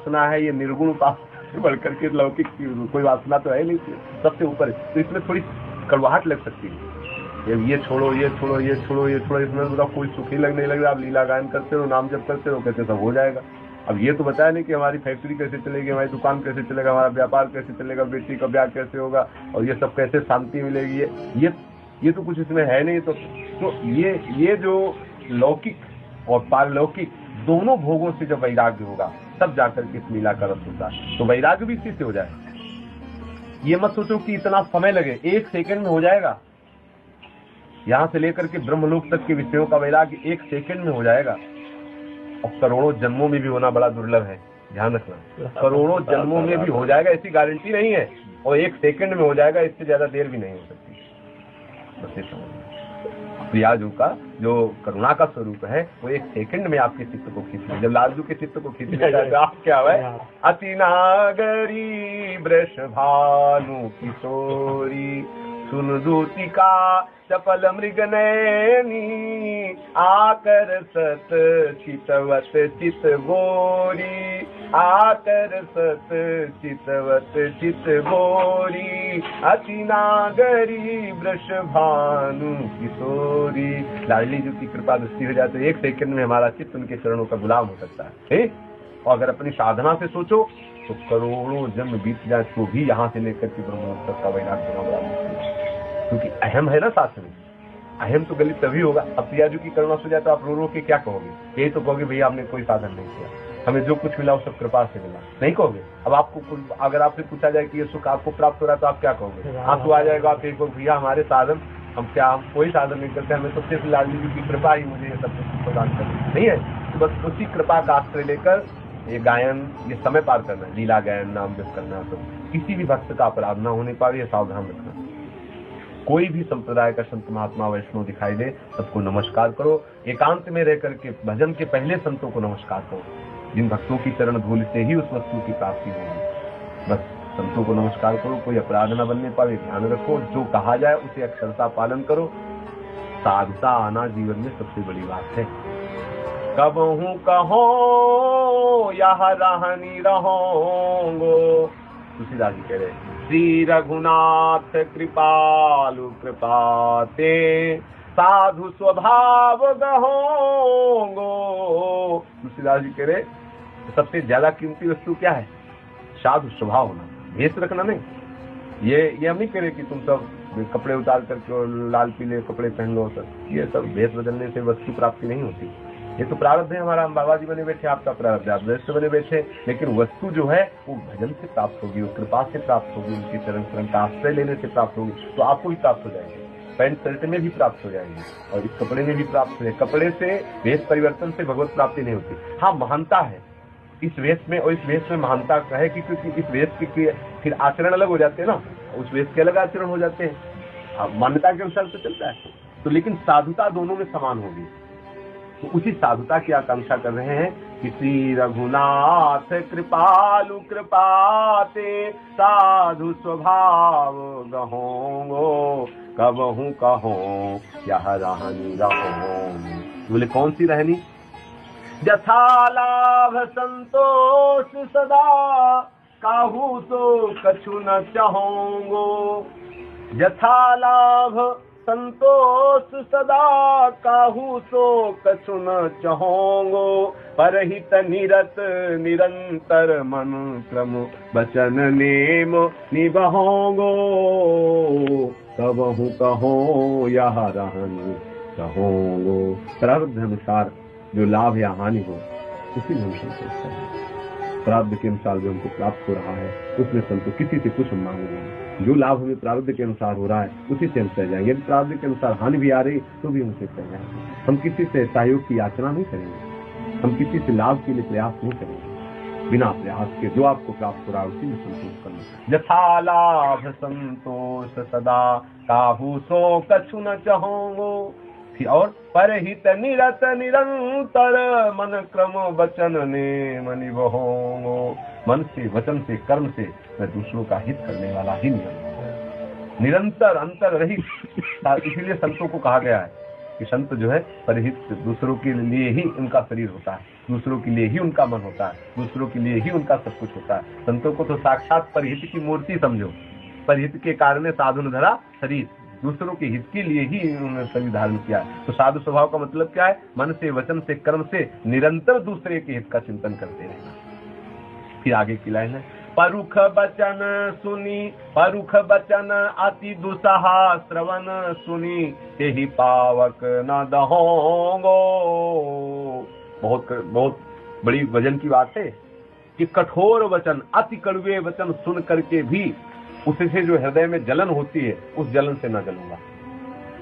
उपासना है, ये निर्गुण उपासना से बढ़कर के लौकिक कोई वासना तो है नहीं, सबसे ऊपर है। तो इसमें थोड़ी कड़वाहट लग सकती है, ये छोड़ो ये छोड़ो ये छोड़ो ये छोड़ो, इसमें बताओ कोई सुख ही लगने लग रहा। आप लीला गायन करते रहो, नाम जप करते रहो, कहते सब हो जाएगा। अब ये तो बताया नहीं कि हमारी फैक्ट्री कैसे चलेगी, हमारी दुकान कैसे चलेगा, हमारा व्यापार कैसे चलेगा, बेटी का ब्याह कैसे होगा, और ये सब कैसे शांति मिलेगी, ये तो कुछ इसमें है नहीं। तो ये जो लौकिक और पारलौकिक दोनों भोगों से जब वैराग्य होगा तब जाकर के इस लीला का रस होता है। तो वैराग्य भी इसी से हो जाएगा। ये मत सोचो कि इतना समय लगे, 1 सेकंड में हो जाएगा। यहां से लेकर के ब्रह्मलोक तक के विषयों का वैराग्य 1 सेकंड में हो जाएगा, और करोड़ों जन्मों में भी होना बड़ा दुर्लभ है, ध्यान रखना। करोड़ों जन्मों में भी हो जाएगा ऐसी गारंटी नहीं है, और 1 सेकंड में हो जाएगा, इससे ज्यादा देर भी नहीं हो सकती। बस ये समझ, प्रियाजू का जो करुणा का स्वरूप है वो 1 सेकंड में आपके चित्त को खींच ले। जब लालजू के चित्त को खींच लेगा तो आप क्या है, अति नागरी वृष भानु किशोरी सुन दूतिका चपल मृग नैनी आकर सत चितवत चित गोरी आकर सत चितवत चित गोरी अति नागरी वृष भानु किशोरी। लाडली जी की कृपा दृष्टि हो जाए तो 1 सेकंड में हमारा चित्त उनके चरणों का गुलाम हो सकता है। और अगर अपनी साधना से सोचो तो करोड़ों जन्म बीत जाए तो भी यहाँ से लेकर के ब्रह्मलोक तक का वैराग्य होना बड़ा मुश्किल है, क्योंकि अहम है ना शास्त्र में। अहम तो गलित तभी होगा। अब प्रियाजू की करुणा से जाए तो आप रो के क्या कहोगे? यही तो कहोगे भैया आपने कोई साधन नहीं किया, हमें जो कुछ मिला वो सब कृपा से मिला, नहीं कहोगे? अब आपको अगर आपसे पूछा जाए कि ये सुख आपको प्राप्त हो रहा है तो आप क्या कहोगे? आंसू आ जाएगा, आप कहोगे भैया हमारे साधन हम कोई साधन नहीं करते, हमें तो सिर्फ लालजी जी की कृपा ही मुझे ये सब कुछ प्रदान कर नहीं है। तो बस उसी कृपा का आश्रय लेकर ये गायन, ये समय पार करना है, लीला गायन नाम जप करना। तो किसी भी भक्त का अपराध न होने पाए ये सावधान रखना। कोई भी संप्रदाय का संत महात्मा वैष्णव दिखाई दे सबको नमस्कार करो, एकांत में रह करके भजन के पहले संतों को नमस्कार करो, जिन भक्तों की चरण धूल से ही उस वस्तु की प्राप्ति होगी। बस संतों को नमस्कार करो, कोई अपराध न बनने पाए ध्यान रखो, जो कहा जाए उसे अक्षरता पालन करो। साधुता आना जीवन में सबसे बड़ी बात है। कबहू कहो यह रहनी रहोगो, तुलसीदास जी कह रहे श्री रघुनाथ कृपालु कृपाते साधु स्वभाव गहोगो। तुलसीदास जी कह रहे सबसे ज्यादा कीमती वस्तु क्या है? साधु स्वभाव होना, भेष रखना नहीं। ये हम नहीं कह रहे कि तुम सब कपड़े उतार करके लाल पीले कपड़े पहन लो, ये सब भेष बदलने से वस्तु प्राप्ति नहीं होती। ये तो प्रारब्ध है हमारा, हम बाबा जी बने बैठे, आपका प्रारब्ध आप वैसे बने बैठे, लेकिन वस्तु जो है वो भजन से प्राप्त होगी, वो कृपा से प्राप्त होगी, उनकी चरण शरण का आश्रय लेने से प्राप्त होगी। तो आपको भी प्राप्त हो जाएगी, पैंट शर्ट में भी प्राप्त हो जाएगी और इस कपड़े में भी प्राप्त हो जाएगी। कपड़े से वेश परिवर्तन से भगवत प्राप्ति नहीं होती। हाँ महानता है इस वेश में, और इस वेश में महानता है कि क्योंकि इस वेश के फिर आचरण अलग हो जाते हैं ना, उस वेश के अलग आचरण हो जाते हैं, मान्यता के अनुसार से चलता है। तो लेकिन साधुता दोनों में समान होगी। तो उसी साधुता की आकांक्षा कर रहे हैं कि श्री रघुनाथ कृपालु कृपाते साधु स्वभाव गहोगो कबहू कहो यह रहनी रहो। बोले कौन सी रहनी? यथा लाभ संतोष सदा काहू तो कछु न चाहोगो। यथा लाभ संतोष सदा काहू सो कछु न चाहोगो। परहित निरत निरंतर मन क्रम वचन नेम निबहोगो कबहू कहो यह रहनी रहोगो। प्रारब्ध अनुसार जो लाभ या हानि हो उसी में हम संतोष करें। प्रारब्ध के अनुसार जो हमको प्राप्त हो रहा है उसमें संतोष, किसी से कुछ हम मांगेंगे। जो लाभ हमें प्रारब्ध के अनुसार हो रहा है उसी से हम सह जाएंगे। यदि प्रारब्ध के अनुसार हानि भी आ रही तो भी हमसे सह जाएंगे। हम किसी से सहयोग की याचना नहीं करेंगे, हम किसी से लाभ के लिए प्रयास नहीं करेंगे। बिना प्रयास के जो आपको प्राप्त हो रहा है उसी में संतोष करना। यथा लाभ संतोष सदा काहू सो कछु न चाहोगो। और परहित निरत निरंतर मन क्रम वचन ने मनि बहोगो। मन से वचन से कर्म से मैं दूसरों का हित करने वाला ही निरंतर अंतर रहित। इसीलिए संतों को कहा गया है कि संत जो है परहित, दूसरों के लिए ही उनका शरीर होता है, दूसरों के लिए ही उनका मन होता है, दूसरों के लिए ही उनका सब कुछ होता है। संतों को तो साक्षात परहित की मूर्ति समझो। परहित के कारण साधुन धरा शरीर, दूसरों के हित के लिए ही उन्होंने शरीर धारण किया है। तो साधु स्वभाव का मतलब क्या है? मन से, वचन से, कर्म से निरंतर दूसरे के हित का चिंतन करते रहना। फिर आगे की लाइन है, परुख बचन सुनी, परुख बचन अति दुसहा श्रवण सुनी, तेहि पावक न दहोंगो। बहुत बड़ी वजन की बात है कि कठोर वचन, अति कड़वे वचन सुन करके भी उससे जो हृदय में जलन होती है, उस जलन से न जलूंगा।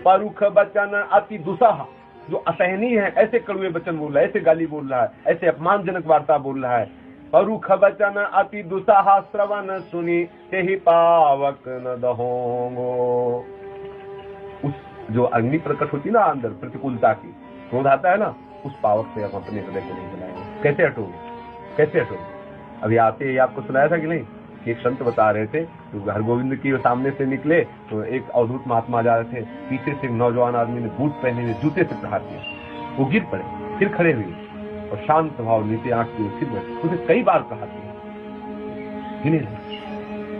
परुख बचन अति दुसहा, जो असहनीय है, ऐसे कड़वे वचन बोल रहा है, ऐसे गाली बोल रहा है, ऐसे अपमानजनक वार्ता बोल रहा है। परुख बचन अति दुसहा श्रवण सुनी, तेहि पावक न दहोंगो। उस जो अग्नि प्रकट होती ना अंदर प्रतिकूलता की, क्रोध आता है ना, उस पावक से हम अपने हृदय को नहीं जलाएंगे। कैसे हटोगे? कैसे हटोगे? अभी आते ही आपको सुनाया था कि नहीं, एक संत बता रहे थे, तो हरगोविंद के सामने से निकले तो एक अवधूत महात्मा जा रहे थे, पीछे से एक नौजवान आदमी ने बूट पहने हुए जूते से प्रहार किया। वो गिर पड़े, फिर खड़े हुए और शांत भाव नीचे आंख की फिर बैठे, उसे कई बार प्रहार किया।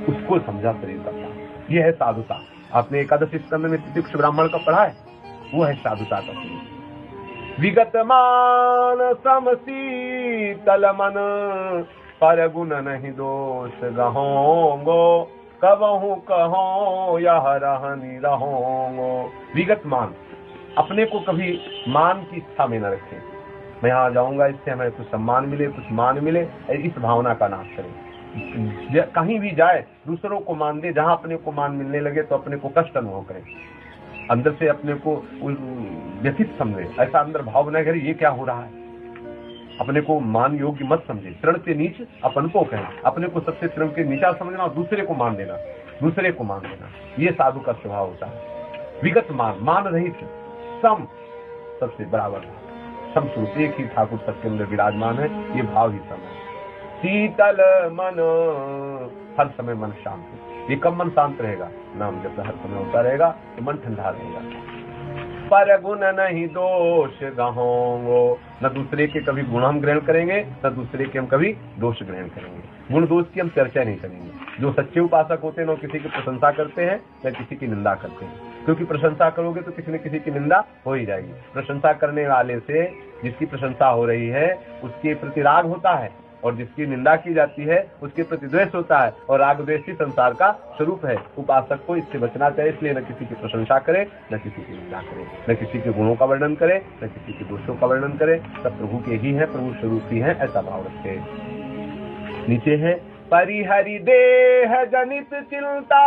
उसको समझा शरीर का था। यह है साधुता। आपने एकादश स्कंद में तितिक्ष ब्राह्मण का पढ़ा है, वो है साधुता का स्वरूप। विगत मान समशीतल मन, पर गुण नहीं दोष गहोंगो, कबहू कहो यह रहनी रहोंगो। विगत मान, अपने को कभी मान की इच्छा में न रखे। मैं यहाँ जाऊंगा, इससे हमें कुछ सम्मान मिले, कुछ मान मिले, इस भावना का नाश करें। कहीं भी जाए दूसरों को मान दे, जहां अपने को मान मिलने लगे तो अपने को कष्ट अनुभव करें, अंदर से अपने को व्यथित समझे, ऐसा अंदर भाव बनाए करे ये क्या हो रहा है। अपने को मान योग्य मत समझे, तृण से नीच अपन को कहें, अपने को सबसे तृण के नीचा समझना और दूसरे को मान देना, दूसरे को मान देना, ये साधु का स्वभाव होता है। विगत मान, मान रहित, सम, सबसे बराबर, सम स्वरूप, एक ही ठाकुर सबके अंदर विराजमान है, ये भाव ही सम है। शीतल मन, हर समय मन शांत है। ये कब मन शांत रहेगा? नाम जब हर समय होता रहेगा तो मन ठंडा रहेगा। पर गुण नहीं दोष गहोंगो, न दूसरे के कभी गुण हम ग्रहण करेंगे, न दूसरे के हम कभी दोष ग्रहण करेंगे। गुण दोष की हम चर्चा नहीं करेंगे। जो सच्चे उपासक होते हैं, न किसी की प्रशंसा करते हैं न किसी की निंदा करते हैं, क्योंकि प्रशंसा करोगे तो किसी न किसी की निंदा हो ही जाएगी। प्रशंसा करने वाले से, जिसकी प्रशंसा हो रही है, उसके प्रति राग होता है, और जिसकी निंदा की जाती है उसके प्रति द्वेष होता है, और राग द्वेष ही संसार का स्वरूप है। उपासक को इससे बचना चाहिए, इसलिए न किसी की प्रशंसा करे, न किसी की निंदा करे, न किसी के गुणों का वर्णन करे, न किसी के दोषों का वर्णन करे। सब प्रभु के ही है, प्रभु स्वरूप ही है, ऐसा भाव रखे। नीचे है, परिहरि देह जनित चिंता,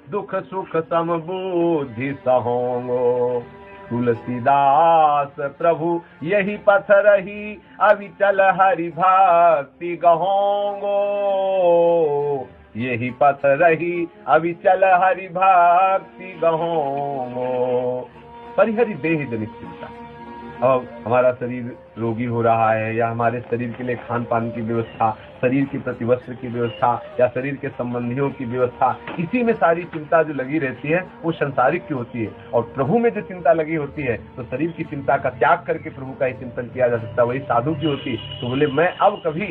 दुख सुख सम बुद्धि सहोंगो। तुलसीदास प्रभु यही पथ रही, अविचल हरि भक्ति गहोंगो। यही पथ रही, अविचल हरि भक्ति गहोंगो। परिहरि देह जनित चिंता। अब हमारा शरीर रोगी हो रहा है, या हमारे शरीर के लिए खान पान की व्यवस्था, शरीर के प्रति वस्त्र की व्यवस्था, या शरीर के संबंधियों की व्यवस्था, इसी में सारी चिंता जो लगी रहती है वो संसारिक की होती है। और प्रभु में जो चिंता लगी होती है, तो शरीर की चिंता का त्याग करके प्रभु का ही चिंतन किया जा सकता है, वही साधु की होती है। तो बोले मैं अब कभी,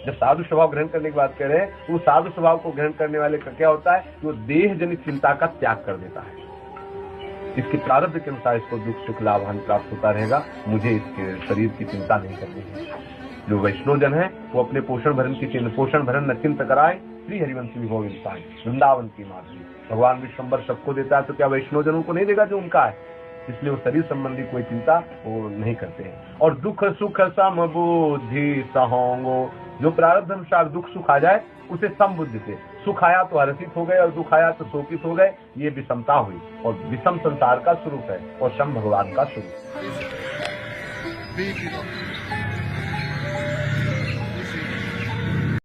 जब साधु स्वभाव ग्रहण करने की बात कर रहे हैं, तो साधु स्वभाव को ग्रहण करने वाले का क्या होता है, वो देह जनित चिंता का त्याग कर देता है। इसके प्रारब्ध के अनुसार इसको दुख सुख लाभ हानि प्राप्त होता रहेगा, मुझे इसके शरीर की चिंता नहीं करनी है। जो वैष्णव जन है वो अपने पोषण भरण न चिंत कराए, श्री हरिवंश विभव इंसान, वृंदावन की माधुरी। भगवान विश्वम्बर सबको देता है, तो क्या वैष्णव जनों को नहीं देगा जो उनका है? इसलिए वो शरीर संबंधी कोई चिंता वो नहीं करते हैं। और दुख सुख सम बुद्धि सहोंगो, जो प्रारब्ध अनुसार दुख सुख आ जाए उसे सम बुद्धि से, सुख आया तो हर्षित हो गए और दुख आया तो शोकित हो गए, ये विषमता हुई। और विषम संसार का स्वरूप है और सम भगवान का स्वरूप।